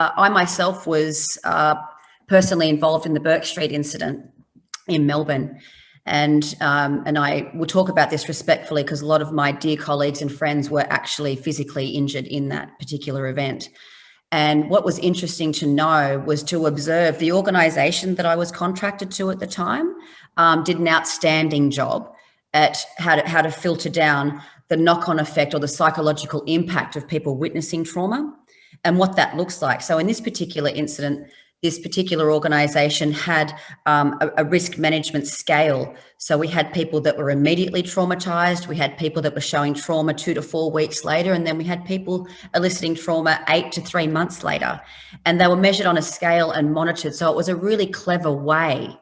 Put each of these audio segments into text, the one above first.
I myself was personally involved in the Birch Street incident in Melbourne. And I will talk about this respectfully because a lot of my dear colleagues and friends were actually physically injured in that particular event. And what was interesting to know was to observe the organisation that I was contracted to at the time did an outstanding job at how to filter down the knock-on effect or the psychological impact of people witnessing trauma and what that looks like. So in this particular incident, this particular organisation had a risk management scale. So we had people that were immediately traumatised. We had people that were showing trauma 2 to 4 weeks later. And then we had people eliciting trauma 8 to 3 months later. And they were measured on a scale and monitored. So it was a really clever way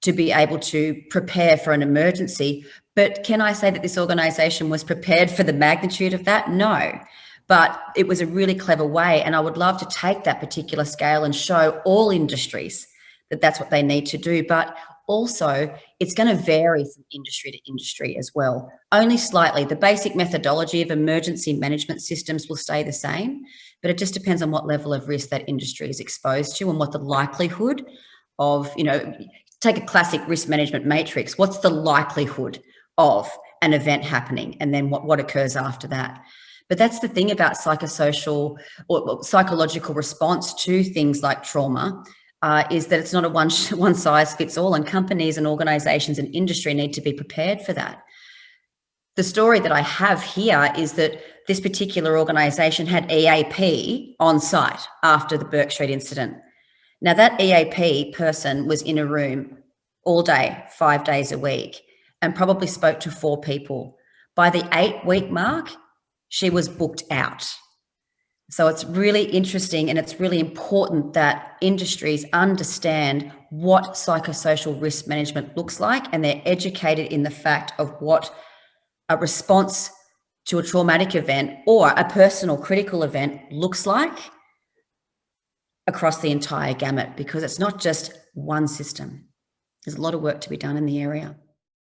to be able to prepare for an emergency. But can I say that this organisation was prepared for the magnitude of that? No. But it was a really clever way. And I would love to take that particular scale and show all industries that that's what they need to do. But also, it's going to vary from industry to industry as well, only slightly. The basic methodology of emergency management systems will stay the same, but it just depends on what level of risk that industry is exposed to and what the likelihood of, take a classic risk management matrix. What's the likelihood of an event happening? And then what occurs after that? But that's the thing about psychosocial or psychological response to things like trauma, is that it's not a one size fits all, and companies and organizations and industry need to be prepared for that. The story that I have here is that this particular organization had EAP on site after the Birch Street incident. Now that EAP person was in a room all day, 5 days a week, and probably spoke to 4 people. By the 8-week mark, she was booked out. So it's really interesting, and it's really important that industries understand what psychosocial risk management looks like, and they're educated in the fact of what a response to a traumatic event or a personal critical event looks like across the entire gamut, because it's not just one system. There's a lot of work to be done in the area.